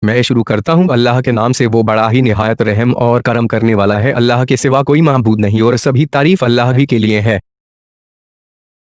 मैं शुरू करता हूँ अल्लाह के नाम से, वो बड़ा ही निहायत रहम और करम करने वाला है। अल्लाह के सिवा कोई माबूद नहीं और सभी तारीफ अल्लाह ही के लिए है।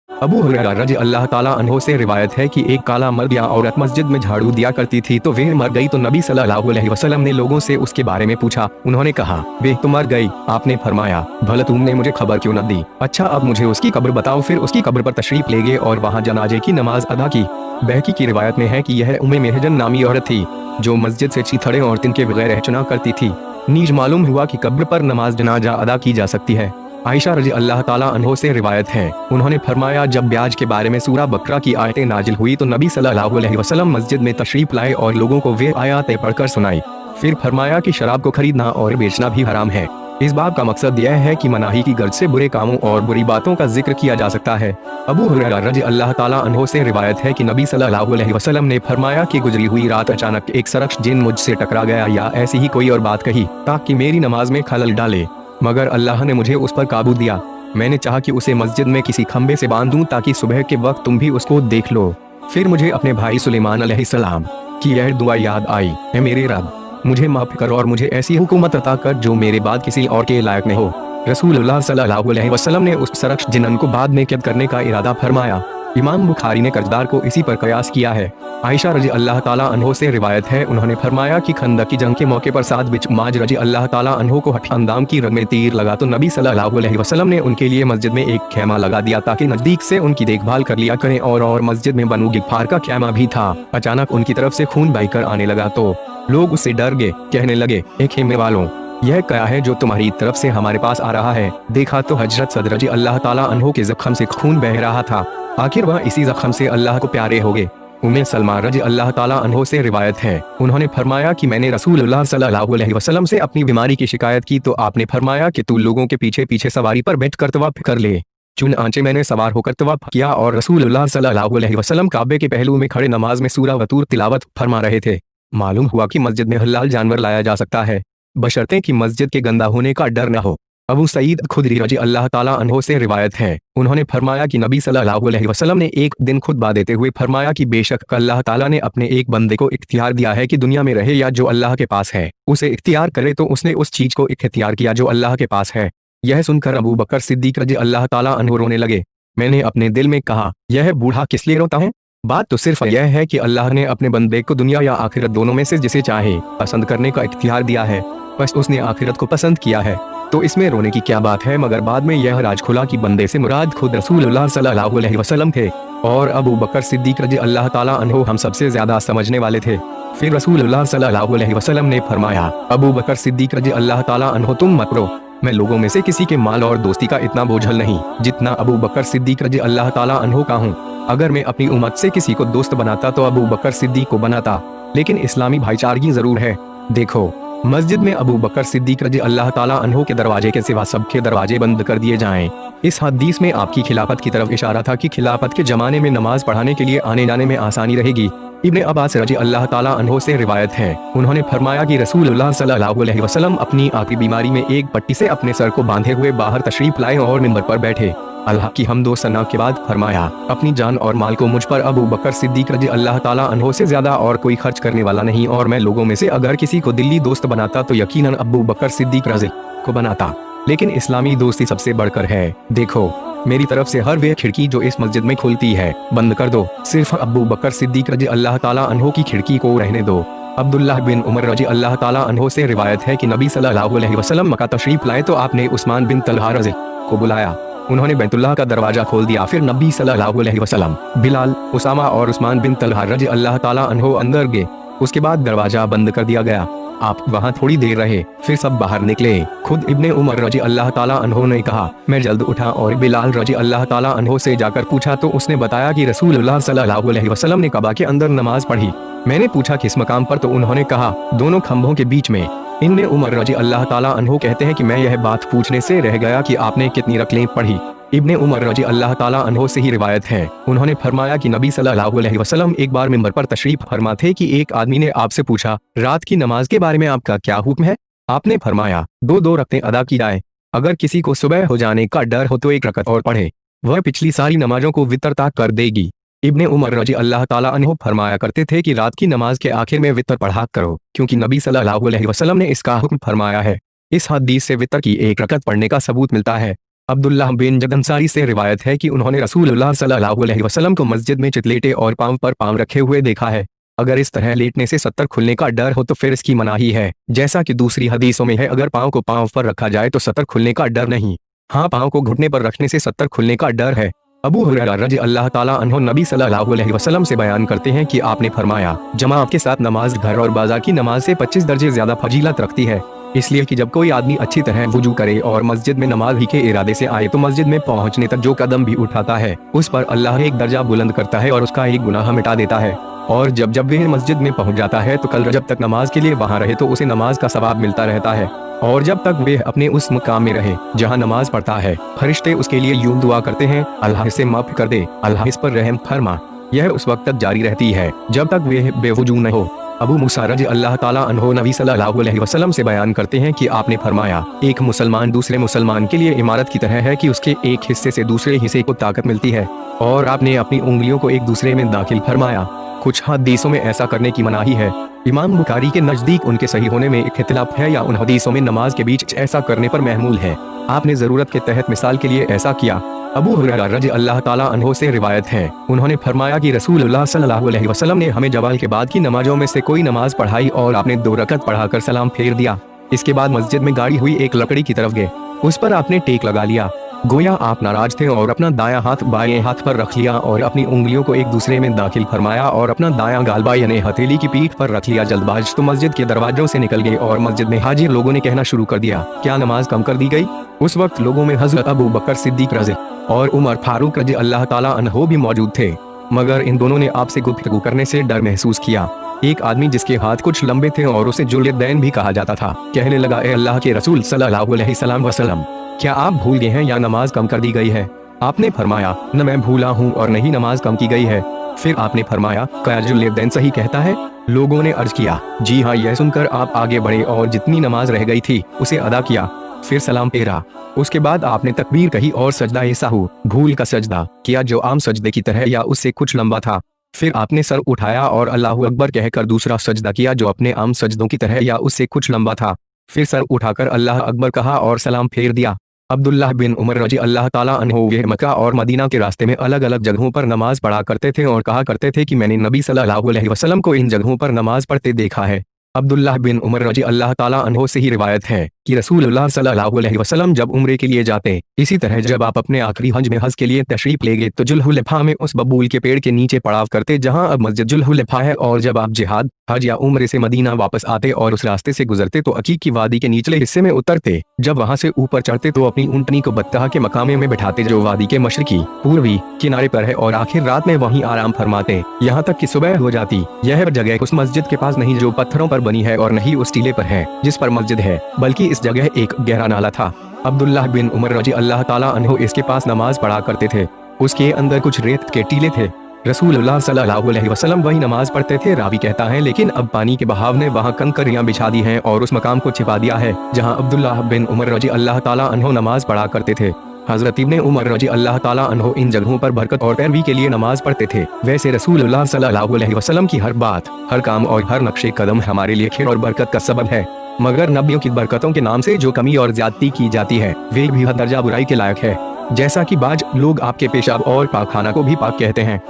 अबू हुरैरा रज़ी अल्लाह ताला अन्हो से रिवायत है कि एक काला मर्द या औरत मस्जिद में झाड़ू दिया करती थी, तो वह मर गई तो नबी सल्लल्लाहु अलैहि वसल्लम ने लोगों से उसके बारे में पूछा। उन्होंने कहा, वे तो मर गई। आपने फरमाया, भला तुमने मुझे खबर क्यों न दी? अच्छा, अब मुझे उसकी कब्र बताओ। फिर उसकी कब्र पर तशरीफ ले गए और वहाँ जनाजे की नमाज अदा की। बहकी की रिवायत में है कि यह उम्मे महजन नामी औरत थी, जो मस्जिद से चीथड़े और तिनके बगैर चुना करती थी। नीज मालूम हुआ कि कब्र पर नमाज जनाजा अदा की जा सकती है। आयशा रज़ी अल्लाह ताला अन्हो से रिवायत है, उन्होंने फरमाया, जब ब्याज के बारे में सूरा बकरा की आयतें नाजिल हुई तो नबी सल्लल्लाहु अलैहि वसल्लम मस्जिद में तशरीफ लाए और लोगों को वे आयतें पढ़कर सुनाई। फिर फरमाया कि शराब को खरीदना और बेचना भी हराम है। इस बात का मकसद यह है कि मनाही की गर्ज से बुरे कामों और बुरी बातों का जिक्र किया जा सकता है। अबू हुरैरा रज़ी अल्लाह ताला अन्हो से रिवायत है कि नबी सल्लल्लाहु अलैहि वसल्लम ने फरमाया कि गुजरी हुई रात अचानक एक शख्स जिन मुझसे टकरा गया या ऐसी ही कोई और बात कही ताकि मेरी नमाज में खलल डाले, मगर अल्लाह ने मुझे उस पर काबू दिया। मैंने चाहा कि उसे मस्जिद में किसी खंबे से बांध दूं ताकि सुबह के वक्त तुम भी उसको देख लो। फिर मुझे अपने भाई सुलेमान अलैहिस्सलाम की यह दुआ याद आई, ऐ मेरे रब, मुझे माफ कर और मुझे ऐसी हुकूमत अता कर जो मेरे बाद किसी और के लायक न हो। रसूलुल्लाह सल्लल्लाहु अलैहि वसल्लम ने उस शख्स जिन्न को बाद में कैद करने का इरादा फरमाया। इमाम बुखारी ने कर्जदार को इसी पर कयास किया है। आयशा रज़ी अल्लाह ताला अन्हो से रिवायत है, उन्होंने फरमाया कि खंदक की जंग के मौके पर साद बिच माज रज़ी अल्लाह ताला अन्हो को हठ अंदाम की रग में तीर लगा तो नबी सल्लल्लाहु अलैहि वसल्लम ने उनके लिए मस्जिद में एक खैमा लगा दिया ताकि नजदीक से उनकी देखभाल कर लिया करें। और मस्जिद में बनु गिफार का खैमा भी था। अचानक उनकी तरफ से खून बहकर आने लगा तो लोग उससे डर गए, कहने लगे, ए खेमे वालों, यह क्या है जो तुम्हारी तरफ से हमारे पास आ रहा है? देखा तो हजरत सद रज़ी अल्लाह ताला अन्हो के जख्म से खून बह रहा था। आखिर वह इसी जख्म से अल्लाह को प्यारे हो गए। उम्मे सलमा रज़ी अल्लाह ताला अन्हो से रिवायत है, उन्होंने फरमाया कि मैंने रसूलुल्लाह सल्लल्लाहु अलैहि वसल्लम से अपनी बीमारी की शिकायत की तो आपने फरमाया कि तू लोगों के पीछे पीछे सवारी पर बैठकर तवाफ कर ले। चुनांचे मैंने सवार होकर तवाफ किया और रसूलुल्लाह सल्लल्लाहु अलैहि वसल्लम काबे के पहलू में खड़े नमाज में सूरा वतूर तिलावत फरमा रहे थे। मालूम हुआ कि मस्जिद में हलाल जानवर लाया जा सकता है, बशर्ते कि मस्जिद के गंदा होने का डर न हो। अबू सईद खुदरी रज़ी अल्लाह ताला अन्हो से रिवायत है, उन्होंने फरमाया कि नबी सल्लल्लाहु अलैहि वसल्लम ने एक दिन खुतबा देते हुए फरमाया कि बेशक अल्लाह ताला ने अपने एक बंदे को इख्तियार दिया है कि दुनिया में रहे या जो अल्लाह के पास है उसे इख्तियार करे, तो उसने उस चीज को इख्तियार किया जो अल्लाह के पास है। यह सुनकर अबू बकर सिद्दीक रज़ी अल्लाह ताला अन्हो रोने लगे। मैंने अपने दिल में कहा, यह बूढ़ा किस लिए रोता है? बात तो सिर्फ यह है कि अल्लाह ने अपने बंदे को दुनिया या आखिरत दोनों में से जिसे चाहे पसंद करने का इख्तियार दिया है, बस उसने आखिरत को पसंद किया है, तो इसमें रोने की क्या बात है? मगर बाद में यह राज खुला कि बंदे से मुराद खुद रसूलुल्लाह सल्लल्लाहु अलैहि वसल्लम थे और अबू बकर सिद्दीक रज़ी अल्लाह ताला अन्हो हम सबसे ज्यादा समझने वाले थे। फिर रसूलुल्लाह सल्लल्लाहु अलैहि वसल्लम ने फरमाया, अबू बकर सिद्दीक रज़ी अल्लाह ताला अन्हो तुम मत रो, मैं लोगों में से किसी के माल और दोस्ती का इतना बोझल नहीं जितना अबू बकर सिद्दीक रज़ी अल्लाह ताला अन्हो का हूँ। अगर मैं अपनी उम्मत से किसी को दोस्त बनाता तो अबू बकर सिद्दीक को बनाता, लेकिन इस्लामी भाईचारगी जरूर है। देखो, मस्जिद में अबू बकर सिद्दीक रज़ी अल्लाह ताला अन्हो के दरवाजे के सिवा सबके दरवाजे बंद कर दिए जाएं। इस हदीस में आपकी खिलाफत की तरफ इशारा था कि खिलाफत के जमाने में नमाज पढ़ाने के लिए आने जाने में आसानी रहेगी। इब्ने अब्बास रज़ी अल्लाह ताला अन्हो से रिवायत है, उन्होंने फरमाया कि रसूलुल्लाह सल्लल्लाहु अलैहि वसल्लम अपनी आखिरी बीमारी में एक पट्टी से अपने सर को बांधे हुए बाहर तशरीफ लाए और मिंबर पर बैठे। अल्लाह की हम्दो सना के बाद फरमाया, अपनी जान और माल को मुझ पर अबू बकर सिद्दीक रज़ी अल्लाह ताला अन्हो से ज्यादा और कोई खर्च करने वाला नहीं, और मैं लोगों में से अगर किसी को दिल्ली दोस्त बनाता तो यकीनन अबू बकर सिद्दीक रज़ी को बनाता, लेकिन इस्लामी दोस्ती सबसे बढ़कर है। देखो, मेरी तरफ से हर वे खिड़की जो इस मस्जिद में खुलती है बंद कर दो, सिर्फ अबू बकर सिद्दीक रज़ी अल्लाह ताला अन्हो की खिड़की को रहने दो। अब्दुल्लाह बिन उमर रज़ी अल्लाह ताला अन्हो से रिवायत है कि नबी सल्लल्लाहु अलैहि वसल्लम मक्का तशरीफ लाए तो आपने उस्मान बिन तलहा रज़ी को बुलाया। उन्होंने बैतुल्लाह का दरवाजा खोल दिया। फिर नबी सल्लल्लाहु अलैहि वसल्लम, बिलाल, उसामा और उस्मान बिन तलहा रज़ी अल्लाह ताला अन्हो अंदर गए। उसके बाद दरवाजा बंद कर दिया गया। आप वहाँ थोड़ी देर रहे, फिर सब बाहर निकले। खुद इब्ने उमर रज़ी अल्लाह ताला अन्हो ने कहा, मैं जल्द उठा और बिलाल रज़ी अल्लाह ताला अन्हो से जाकर पूछा तो उसने बताया कि रसूलुल्लाह सल्लल्लाहु अलैहि वसल्लम ने कबा के अंदर नमाज पढ़ी। मैंने पूछा किस मकाम पर, तो उन्होंने कहा दोनों खंभों के बीच में। इब्ने उमर रज़ी अल्लाह ताला अन्हो कहते हैं कि मैं यह बात पूछने से रह गया कि आपने कितनी रकलें पढ़ी। इब्ने उमर रज़ी अल्लाह ताला अन्हो से ही रिवायत है, उन्होंने फरमाया कि नबी सल्लल्लाहु अलैहि वसल्लम एक बार मिंबर पर तशरीफ फरमा थे कि एक आदमी ने आपसे पूछा, रात की नमाज के बारे में आपका क्या हुक्म है? आपने फरमाया, दो दो रकतें अदा की जाए, अगर किसी को सुबह हो जाने का डर हो तो एक रकत और पढ़े, वह पिछली सारी नमाजों को वितरता कर देगी। इब्ने उमर रजी अल्लाह ताला अन्हो फरमाया करते थे कि रात की नमाज के आखिर में वितर पढ़ा करो, क्योंकि नबी सल्लल्लाहु अलैहि वसल्लम ने इसका हुक्म फरमाया है। इस हदीस से वितर की एक रकत पढ़ने का सबूत मिलता है। अब्दुल्लाह बिन जद अंसारी से रिवायत है कि उन्होंने रसूलुल्लाह सल्लल्लाहु अलैहि वसल्लम को मस्जिद में चितलेटे और पांव पर पांव रखे हुए देखा है। अगर इस तरह लेटने से सत्तर खुलने का डर हो तो फिर इसकी मनाही है, जैसा कि दूसरी हदीसों में है। अगर पांव को पांव पर रखा जाए तो सत्तर खुलने का डर नहीं, हाँ पांव को घुटने पर रखने से सत्तर खुलने का डर है। अबू हुरैरा रज़ी अल्लाह ताला अन्हु नबी सल्लल्लाहु अलैहि वसल्लम से बयान करते हैं कि आपने फरमाया, जमात के साथ नमाज घर और बाजार की नमाज से 25 दर्जे ज्यादा फजीलत रखती है, इसलिए कि जब कोई आदमी अच्छी तरह वुजू करे और मस्जिद में नमाज ही के इरादे से आए तो मस्जिद में पहुंचने तक जो कदम भी उठाता है उस पर अल्लाह एक दर्जा बुलंद करता है और उसका एक गुनाह मिटा देता है। और जब जब वह मस्जिद में पहुंच जाता है तो कल जब तक नमाज के लिए वहां रहे तो उसे नमाज का सवाब मिलता रहता है, और जब तक वे अपने उस मुकाम में रहे जहां नमाज पढ़ता है, फरिश्ते उसके लिए यूं दुआ करते हैं, अल्लाह इसे माफ कर दे, अल्लाह इस पर रहम फरमा। यह उस वक्त तक जारी रहती है जब तक वे बेवजू न हो। अबू मूसा रज़ी अल्लाह ताला अन्हु नबी सल्लल्लाहु अलैहि वसल्लम से बयान करते हैं कि आपने फरमाया, एक मुसलमान दूसरे मुसलमान के लिए इमारत की तरह है कि उसके एक हिस्से से दूसरे हिस्से को ताकत मिलती है, और आपने अपनी उंगलियों को एक दूसरे में दाखिल फरमाया। कुछ हदीसों में ऐसा करने की मनाही है। इमाम बुखारी के नजदीक उनके सही होने में इख्तिलाफ है या उन हदीसों में नमाज के बीच ऐसा करने पर महमूल है। आपने जरूरत के तहत मिसाल के लिए ऐसा किया। अबू हुरैरा रज़ी अल्लाह ताला अन्हु से रिवायत है, उन्होंने फरमाया कि रसूलुल्लाह सल्लल्लाहु अलैहि वसल्लम ने हमें जवाल के बाद की नमाजों में से कोई नमाज पढ़ाई और आपने 2 रकत पढ़ाकर सलाम फेर दिया। इसके बाद मस्जिद में गाड़ी हुई एक लकड़ी की तरफ गए, उस पर आपने टेक लगा लिया, गोया आप नाराज थे, और अपना दायां हाथ बाएं हाथ पर रख लिया और अपनी उंगलियों को एक दूसरे में दाखिल फरमाया और अपना दायां गालबा यानी हथेली की पीठ पर रख लिया। जल्दबाज तो मस्जिद के दरवाजों से निकल गए और मस्जिद में हाजिर लोगों ने कहना शुरू कर दिया, क्या नमाज कम कर दी गई? उस वक्त लोगों में हजरत अबू बकर सिद्दीक रज़ी और उमर फारूक रज़ी अल्लाह ताला अन्हु भी मौजूद थे, मगर इन दोनों ने आपसे गुफ्तगू करने से डर महसूस किया। एक आदमी जिसके हाथ कुछ लंबे थे और उसे जुल्यदैन भी कहा जाता था, कहने लगा, ए अल्लाह के रसूल सल्लल्लाहु अलैहि वसल्लम, क्या आप भूल गए हैं या नमाज कम कर दी गई है? आपने फरमाया, न मैं भूला हूँ और नहीं नमाज कम की गई है। फिर आपने फरमाया, क्या जुल्यदैन सही कहता है? लोगों ने अर्ज किया, जी हाँ। यह सुनकर आप आगे बढ़े और जितनी नमाज रह गई थी उसे अदा किया, फिर सलाम फेरा। उसके बाद आपने तकबीर कही और सजदा साहू भूल का सजदा किया जो आम सजदे की तरह या उससे कुछ लंबा था। फिर आपने सर उठाया और अल्लाहु अकबर कहकर दूसरा सजदा किया जो अपने आम सजदों की तरह या उससे कुछ लंबा था। फिर सर उठाकर अल्लाह अकबर कहा और सलाम फेर दिया। अब्दुल्लाह बिन उमर रज़ी अल्लाह ताला अन्हु वे मक्का और मदीना के रास्ते में अलग अलग जगहों पर नमाज पढ़ा करते थे और कहा करते थे कि मैंने नबी सल्लल्लाहु अलैहि वसल्लम को इन जगहों पर नमाज पढ़ते देखा है। अब्दुल्लाह बिन उमर रज़ी अल्लाह ताला अन्हु से ही रिवायत है कि रसूलुल्लाह सल्लल्लाहु अलैहि वसल्लम जब उम्रे के लिए जाते, इसी तरह जब आप अपने आखिरी हज में हज के लिए तशरीफ ले गए तो जुल्हुलैफा में उस बबूल के पेड़ के नीचे पड़ाव करते जहां अब मस्जिद जुल्हुलैफा है, और जब आप जिहाद हज या उम्रे से मदीना वापस आते और उस रास्ते से गुजरते तो अकीक की वादी के निचले हिस्से में उतरते। जब वहां से ऊपर चढ़ते तो अपनी ऊंटनी को बत्तहा के मकामे में बिठाते जो वादी के मशरकी पूर्वी किनारे पर है, और आखिर रात में वहीं आराम फरमाते यहाँ तक कि सुबह हो जाती। यह जगह उस मस्जिद के पास नहीं जो पत्थरों पर बनी है और नहीं उस टीले पर है जिस पर मस्जिद है, बल्कि इस जगह एक गहरा नाला था। अब्दुल्लाह बिन उमर रज़ी अल्लाह ताला अन्हु इसके पास नमाज पढ़ा करते थे। उसके अंदर कुछ रेत के टीले थे। रसूलुल्लाह सल्लल्लाहु अलैहि वसल्लम वही नमाज पढ़ते थे। रावी कहता है, लेकिन अब पानी के बहाव ने वहाँ कंकरियां बिछा दी हैं और उस मकाम को छिपा दिया है जहाँ अब्दुल्लाह बिन उमर रज़ी अल्लाह ताला अन्हु नमाज पढ़ा करते थे। हजरत इब्ने उमर रज़ी अल्लाह ताला अन्हु इन जगहों पर बरकत और पैरवी के लिए नमाज पढ़ते थे। वैसे रसूलुल्लाह सल्लल्लाहु अलैहि वसल्लम की हर बात, हर काम और हर नक्शे कदम हमारे लिए खैर और बरकत का सबब है, मगर नबियों की बरकतों के नाम से जो कमी और ज्यादती की जाती है वे भी हद दर्जा बुराई के लायक है। जैसा कि बाज लोग आपके पेशाब और पाखाना को भी पाक कहते हैं।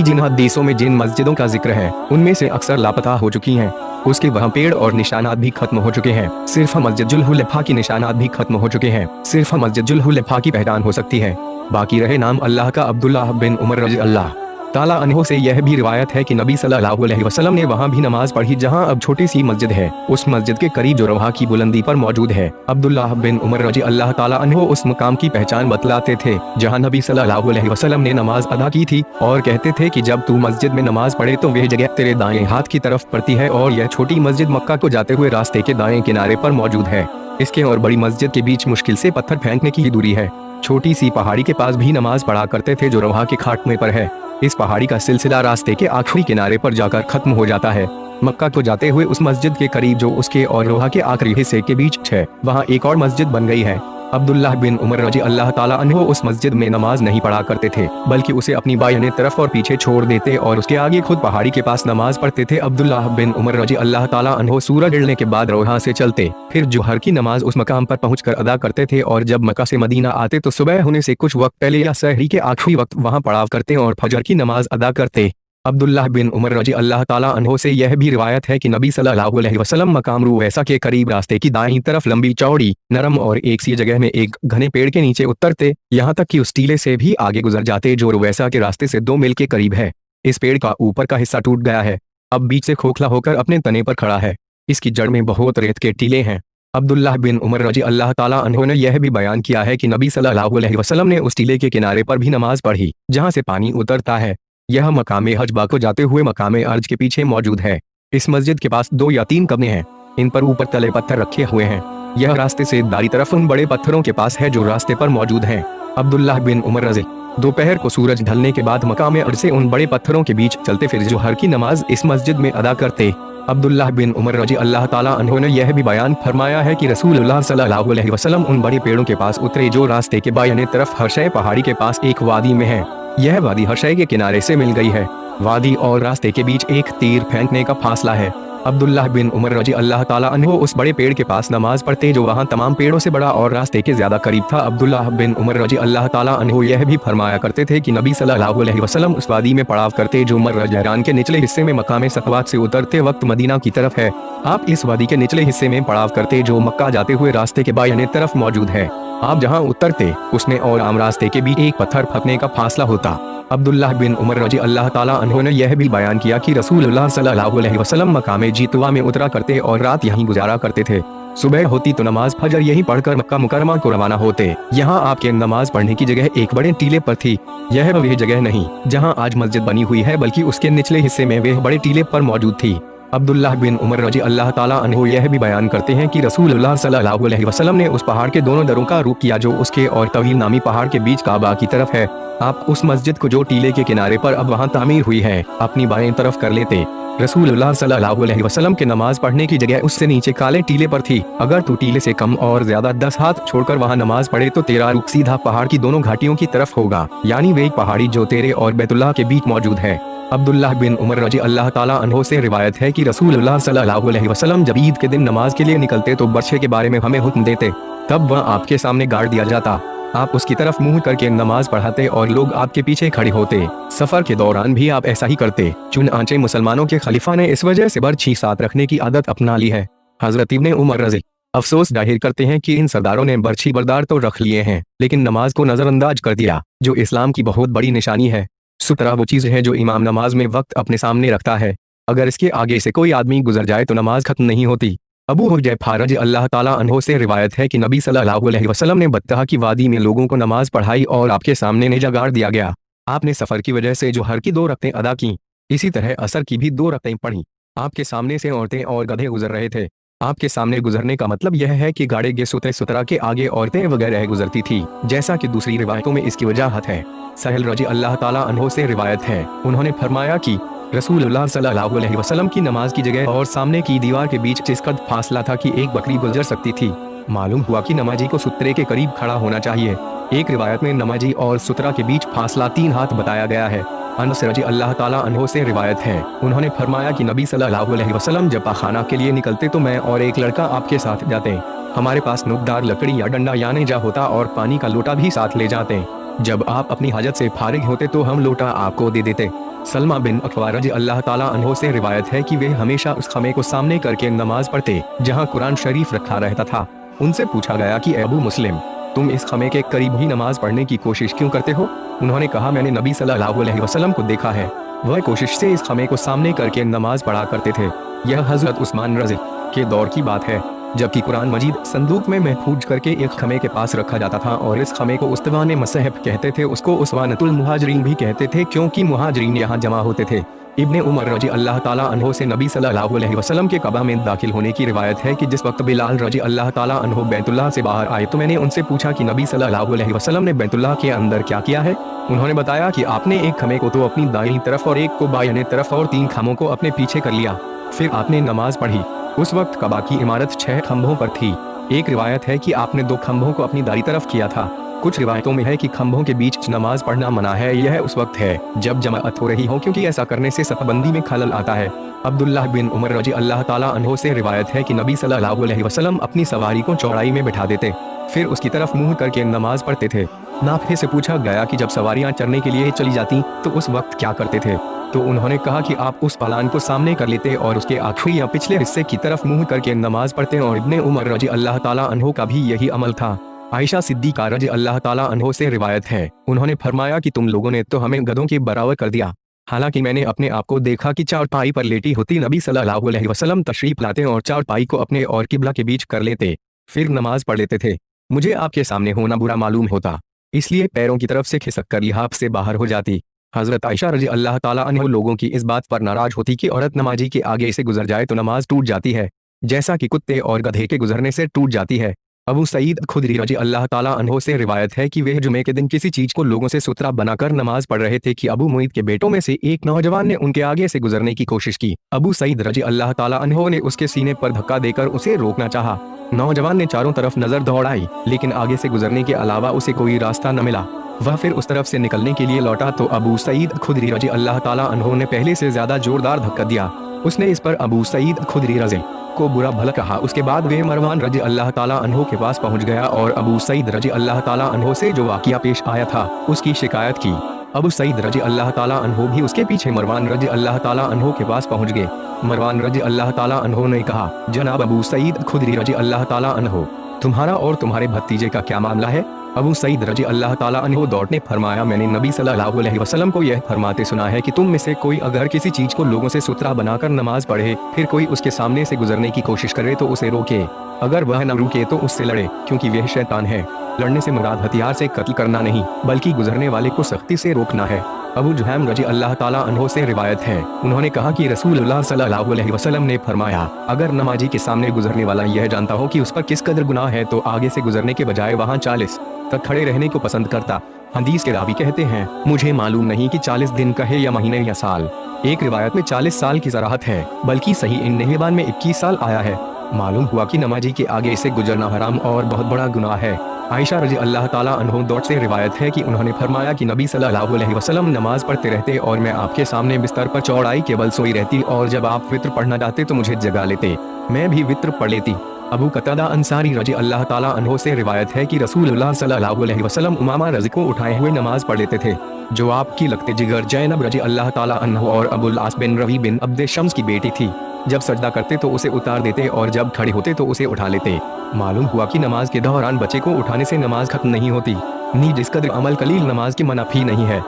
जिन हदीसों में जिन मस्जिदों का जिक्र है उनमें से अक्सर लापता हो चुकी हैं। उसके वहाँ पेड़ और निशानात भी खत्म हो चुके हैं। सिर्फ मस्जिद जुल्हुलैफा की निशानात भी खत्म हो चुके हैं। सिर्फ मस्जिद जुल्हुलैफा की पहचान हो सकती है, बाकी रहे नाम अल्लाह का। अब्दुल्लाह बिन उमर रज़ी अल्लाह ताला अन्हु से यह भी रिवायत है कि नबी सल्लल्लाहु अलैहि वसल्लम ने वहाँ भी नमाज पढ़ी जहाँ अब छोटी सी मस्जिद है, उस मस्जिद के करीब जो रवा की बुलंदी पर मौजूद है। अब्दुल्लाह बिन उमर रज़ी अल्लाह ताला अन्हु उस मुकाम की पहचान बतलाते थे जहाँ नबी सल्लल्लाहु अलैहि वसल्लम ने नमाज अदा की थी, और कहते थे कि जब तू मस्जिद में नमाज पढ़े तो वह जगह तेरे दाएं हाथ की तरफ पड़ती है, और यह छोटी मस्जिद मक्का को जाते हुए रास्ते के दाएं किनारे पर मौजूद है। इसके और बड़ी मस्जिद के बीच मुश्किल से पत्थर फेंकने की ही दूरी है। छोटी सी पहाड़ी के पास भी नमाज पढ़ा करते थे जो रवा के खात्मे पर है। इस पहाड़ी का सिलसिला रास्ते के आखिरी किनारे पर जाकर खत्म हो जाता है। मक्का को जाते हुए उस मस्जिद के करीब जो उसके और रोहा के आखिरी हिस्से के बीच है, वहाँ एक और मस्जिद बन गई है। अब्दुल्लाह बिन उमर रजी अल्लाह ताला अन्हो उस मस्जिद में नमाज नहीं पढ़ा करते थे, बल्कि उसे अपनी बाएं तरफ और पीछे छोड़ देते और उसके आगे खुद पहाड़ी के पास नमाज पढ़ते थे। अब्दुल्लाह बिन उमर रजी अल्लाह ताला अन्हो सूरज गिरने के बाद रोहा से चलते, फिर जोहर की नमाज उस मकाम पर पहुंचकर अदा करते थे, और जब मक्का से मदीना आते तो सुबह होने से कुछ वक्त पहले या सहरी के आखिरी वक्त वहां पड़ाव करते और फजर की नमाज अदा करते। अब्दुल्लाह बिन उमर रजी अल्लाह ताला अन्हो से यह भी रिवायत है कि नबी सल्लल्लाहु अलैहि वसल्लम मकाम रुवैसा के करीब रास्ते की दाईं तरफ लंबी चौड़ी नरम और एक सी जगह में एक घने पेड़ के नीचे उतरते, यहाँ तक कि उस टीले से भी आगे गुजर जाते जो रुवैसा के रास्ते से 2 मील के करीब है। इस पेड़ का ऊपर का हिस्सा टूट गया है, अब बीच से खोखला होकर अपने तने पर खड़ा है। इसकी जड़ में बहुत रेत के टीले हैं। अब्दुल्लाह बिन उमर रजी अल्लाह ताला अन्हो ने यह भी बयान किया है कि नबी सल्लल्लाहु अलैहि वसल्लम ने उस टीले के किनारे पर भी नमाज पढ़ी जहाँ से पानी उतरता है। यह मकामे हजबा को जाते हुए मकामे अर्ज के पीछे मौजूद है। इस मस्जिद के पास 2 या 3 कमरे हैं, इन पर ऊपर तले पत्थर रखे हुए हैं। यह रास्ते से दारी तरफ उन बड़े पत्थरों के पास है जो रास्ते पर मौजूद हैं। अब्दुल्लाह बिन उमर रजी दोपहर को सूरज ढलने के बाद मकामे अर्ज से उन बड़े पत्थरों के बीच चलते फिर जोहर की नमाज इस मस्जिद में अदा करते। अब्दुल्लाह बिन उमर रजी अल्लाह ताला अन्हो ने यह भी बयान फरमाया है कि रसूलुल्लाह सल्लल्लाहु अलैहि वसल्लम उन बड़े पेड़ों के पास उतरे जो रास्ते के बाएं तरफ हर्षय पहाड़ी के पास एक वादी में है। यह वादी हर्षय के किनारे से मिल गई है। वादी और रास्ते के बीच एक तीर फेंकने का फासला है। अब्दुल्लाह बिन उमर रजी अल्लाह ताला अन्हो उस बड़े पेड़ के पास नमाज पढ़ते जो वहाँ तमाम पेड़ों से बड़ा और रास्ते के ज्यादा करीब था। अब्दुल्लाह बिन उमर रजी अल्लाह ताला अन्हो यह भी फरमाया करते थे कि नबी सल्लल्लाहु अलैहि वसल्लम उस वादी में पड़ाव करते जो मर्र जहरान के निचले हिस्से में मकामे सकवात से उतरते वक्त मदीना की तरफ है। आप इस वादी के निचले हिस्से में पड़ाव करते जो मक्का जाते हुए रास्ते के बाएं तरफ मौजूद है। आप जहाँ उतरते उसमें और आम रास्ते के बीच एक पत्थर फेंकने का फासला होता। अब्दुल्लाह बिन उमर रजी अल्लाह ताला अन्हो ने यह भी बयान किया कि रसूलुल्लाह सल्लल्लाहु अलैहि वसल्लम मकामे जीतवा में उतरा करते और रात यहीं गुजारा करते थे। सुबह होती तो नमाज फजर यहीं पढ़कर मक्का मुकरमा को रवाना होते। यहाँ आपके नमाज पढ़ने की जगह एक बड़े टीले पर थी। यह वह जगह नहीं जहाँ आज मस्जिद बनी हुई है, बल्कि उसके निचले हिस्से में वह बड़े टीले पर मौजूद थी। अब्दुल्लाह बिन उमर रजी अल्लाह ताला अन्हो यह भी बयान करते हैं कि रसूलुल्लाह सल्लल्लाहु अलैहि वसल्लम ने उस पहाड़ के दोनों दरों का रुख किया जो उसके और तवील नामी पहाड़ के बीच काबा की तरफ है। आप उस मस्जिद को जो टीले के किनारे पर अब वहाँ तामीर हुई है अपनी बाएं तरफ कर लेते। रसूलुल्लाह सल्लल्लाहु अलैहि वसल्लम के नमाज पढ़ने की जगह उससे नीचे काले टीले पर थी। अगर तू टीले से कम और ज्यादा 10 हाथ छोड़कर वहाँ नमाज पढ़े तो तेरा रुख सीधा पहाड़ की दोनों घाटियों की तरफ होगा, यानी वे पहाड़ी जो तेरे और बैतुल्लाह के बीच मौजूद है। अब्दुल्लाह बिन उमर रजी अल्लाह ताला अन्हो से रिवायत है कि रसूलुल्लाह सल्लल्लाहु अलैहि वसल्लम जब ईद के दिन नमाज के लिए निकलते तो बर्छे के बारे में हमें हुक्म देते, तब वह आपके सामने गाड़ दिया जाता। आप उसकी तरफ मुंह करके नमाज पढ़ाते और लोग आपके पीछे खड़े होते। सफर के दौरान भी आप ऐसा ही करते। चुनांचे मुसलमानों के खलीफा ने इस वजह से बर्छी साथ रखने की आदत अपना ली है। हजरत इब्ने उमर रजी अफसोस जाहिर करते हैं कि इन सरदारों ने बर्छी बरदार तो रख लिए हैं, लेकिन नमाज को नजरअंदाज कर दिया, जो इस्लाम की बहुत बड़ी निशानी है। सुतरा वो चीज है जो इमाम नमाज में वक्त अपने सामने रखता है। अगर इसके आगे से कोई आदमी गुजर जाए तो नमाज खत्म नहीं होती। अबू हुज़ैफा रज़ी अल्लाह ताला अन्हो से रिवायत है कि नबी सल्लल्लाहु अलैहि वसल्लम ने बत्तहा की वादी में लोगों को नमाज पढ़ाई और आपके सामने नेजा गाड़ दिया गया। आपने सफर की वजह से जोहर की 2 रकतें अदा की, इसी तरह असर की भी 2 रकतें पढ़ी। आपके सामने से औरतें और गधे गुजर रहे थे। आपके सामने गुजरने का मतलब यह है कि गाड़े के सुतरा के आगे औरतें वगैरह गुजरती थी, जैसा कि दूसरी रिवायतों में इसकी वजाहत है। सहल रजी अल्लाह ताला अन्हो से रिवायत है, उन्होंने फरमाया कि रसूलुल्लाह सल्लल्लाहु अलैहि वसल्लम की नमाज की जगह और सामने की दीवार के बीच जिस कद फासला था कि एक बकरी गुजर सकती थी। मालूम हुआ कि नमाजी को सुतरे के करीब खड़ा होना चाहिए। एक रिवायत में नमाजी और सुतरा के बीच फासला 3 हाथ बताया गया है। अनस रजी अल्लाह ताला अन्हो से रिवायत है, उन्होंने फरमाया कि नबी सल्लल्लाहु अलैहि वसल्लम जब पाखाना के लिए निकलते तो मैं और एक लड़का आपके साथ जाते। हमारे पास नुकदार लकड़ी या डंडा या नेजा होता और पानी का लोटा भी साथ ले जाते। जब आप अपनी हाजत से फारिग होते तो हम लोटा आपको दे देते। सलमा बिन अकवा रजी अल्लाह ताला अन्हो से रिवायत है कि वे हमेशा उस खमे को सामने करके नमाज पढ़ते जहाँ कुरान शरीफ रखा रहता था। उनसे पूछा गया कि अबू मुस्लिम, तुम इस खमे के करीब ही नमाज पढ़ने की कोशिश क्यों करते हो? उन्होंने कहा, मैंने नबी सल्लल्लाहु अलैहि वसल्लम को देखा है, वह कोशिश से इस खमे को सामने करके नमाज पढ़ा करते थे। यह हजरत उस्मान रजी के दौर की बात है, जबकि कुरान मजीद संदूक में महफूज करके एक खमे के पास रखा जाता था और इस खमे को उस्तवान मसहब कहते थे। उसको उस्वानतुल मुहाजिरीन भी कहते थे क्योंकि मुहाजिरीन यहाँ जमा होते थे। इब्ने उमर रजी अल्लाह ताला अन्हो से नबी सल्लल्लाहु अलैहि वसल्लम के कबा में दाखिल होने की रिवायत है कि जिस वक्त बिलाल रजी अल्लाह ताला अन्हो बैतुल्लाह से बाहर आए तो मैंने उनसे पूछा कि नबी सल्लल्लाहु अलैहि वसल्लम ने बैतुल्लाह के अंदर क्या किया है? उन्होंने बताया कि आपने एक खमे को तो अपनी दाईं तरफ और एक को बाएं तरफ और 3 खमों को अपने पीछे कर लिया। फिर आपने नमाज पढ़ी। उस वक्त कबा की इमारत 6 खंभों पर थी। एक रिवायत है कि आपने 2 खंभों को अपनी दाईं तरफ किया था। कुछ रिवायतों में है कि खंभों के बीच नमाज पढ़ना मना है। यह उस वक्त है जब जमाअत हो रही हो, क्योंकि ऐसा करने से सफ़बंदी में खलल आता है। अब्दुल्लाह बिन उमर रजी अल्लाह ताला अन्हो से रिवायत है कि नबी सल्लल्लाहु अलैहि वसल्लम अपनी सवारी को चौड़ाई में बिठा देते, फिर उसकी तरफ मुंह करके नमाज पढ़ते थे। नाफे से पूछा गया कि जब सवारियां चरने के लिए चली जाती तो उस वक्त क्या करते थे, तो उन्होंने कहा कि आप उस पालान को सामने कर लेते और उसके आखिरी या पिछले हिस्से की तरफ मुंह करके नमाज पढ़ते, और इब्ने उमर रजी अल्लाह ताला अन्हो का भी यही अमल था। आयशा सिद्दीका रजी अल्लाह ताला अन्हो से रिवायत है, उन्होंने फरमाया कि तुम लोगों ने तो हमें गधों के बराबर कर दिया, हालांकि मैंने अपने आप को देखा कि चारपाई पर लेटी होती नबी सल्लल्लाहु अलैहि वसल्लम तशरीफ लाते और चारपाई को अपने और किबला के बीच कर लेते, फिर नमाज पढ़ लेते थे। मुझे आपके सामने होना बुरा मालूम होता, इसलिए पैरों की तरफ से खिसक कर लिहाफ से बाहर हो जाती। हजरत आयशा रजी अल्लाह ताला अन्हा लोगों की इस बात पर नाराज होती कि औरत नमाजी के आगे से गुजर जाए तो नमाज टूट जाती है, जैसा कि कुत्ते और गधे के गुजरने से टूट जाती है। अबू सईद खुदरी रजी अल्लाह ताला अन्हो से रिवायत है कि वे जुमे के दिन किसी चीज को लोगों से सुतरा बनाकर नमाज पढ़ रहे थे कि अबू मुईद के बेटों में से एक नौजवान ने उनके आगे से गुजरने की कोशिश की। अबू सईद रजी अल्लाह ताला अन्हो ने उसके सीने पर धक्का देकर उसे रोकना चाहा। नौजवान ने चारों तरफ नजर दौड़ाई, लेकिन आगे से गुजरने के अलावा उसे कोई रास्ता न मिला। वह फिर उस तरफ से निकलने के लिए लौटा तो अबू सईद खुदरी रजी अल्लाह ताला अन्हो ने पहले से ज्यादा जोरदार धक्का दिया। उसने इस पर अबू सईद खुदरी रजी को बुरा भला कहा। उसके बाद वे मरवान रजी अल्लाह ताला अन्हो के पास पहुंच गया और अबू सईद रजी अल्लाह ताला अन्हो से जो वाकया पेश आया था उसकी शिकायत की। अबू सईद रजी अल्लाह ताला अन्हो भी उसके पीछे मरवान रजी अल्लाह ताला अन्हो के पास पहुंच गए। मरवान रजी अल्लाह ताला अन्हो ने कहा, जनाब अबू सईद खुदरी रजी अल्लाह ताला अन्हो, तुम्हारा और तुम्हारे भतीजे का क्या मामला है? अबू सईद रजी अल्लाह ताला अन्हो दौड़ने फरमाया, मैंने नबी सल्लल्लाहु अलैहि वसल्लम को यह फरमाते सुना है कि तुम में से कोई अगर किसी चीज को लोगों से सुतरा बनाकर नमाज पढ़े, फिर कोई उसके सामने से गुजरने की कोशिश करे तो उसे रोके, अगर वह न रुके तो उससे लड़े, क्योंकि वह शैतान है। लड़ने से मुराद हथियार से कत्ल करना नहीं, बल्कि गुजरने वाले को सख्ती से रोकना है। अबू जुहैम रजी अल्लाह ताला अन्हो से रिवायत है, उन्होंने कहा कि रसूलुल्लाह सल्लल्लाहु अलैहि वसल्लम ने फरमाया, अगर नमाजी के सामने गुजरने वाला यह जानता हो कि उस पर किस कदर गुनाह है तो आगे से गुजरने के बजाय वहाँ 40 तक खड़े रहने को पसंद करता। हदीस के रावी कहते हैं, मुझे मालूम नहीं कि 40 दिन कहे या महीने या साल। एक रिवायत में 40 साल की ज़राहत है, बल्कि सही इन नहबान में 21 साल आया है। मालूम हुआ कि नमाजी के आगे से गुजरना हराम और बहुत बड़ा गुनाह है। आयशा रजी अल्लाह ताला अन्हा दौड़ से रिवायत है कि उन्होंने फरमाया कि नबी सल्लल्लाहु अलैहि वसल्लम नमाज पढ़ते रहते और मैं आपके सामने बिस्तर पर चौड़ाई के बल सोई रहती, और जब आप वित्र पढ़ना चाहते तो मुझे जगा लेते, मैं भी वित्र पढ़ लेती। अबू कतादा अंसारी रजी अल्लाह ताला अन्हो से रिवायत है कि रसूलुल्लाह सल्लल्लाहु अलैहि वसल्लम उमामा रज़ी को उठाए हुए नमाज पढ़ लेते थे, जो आपकी लगते जिगर जैनब रजी अल्लाह ताला अन्हा और अबुल आस बिन रवी बिन अब्द शम्स की बेटी थी। जब सजदा करते तो उसे उतार देते और जब खड़े होते तो उसे उठा लेते। मालूम हुआ कि नमाज के दौरान बच्चे को उठाने से नमाज खत्म नहीं होती, नी जिस कदर अमल कलील नमाज की मनाफी नहीं है।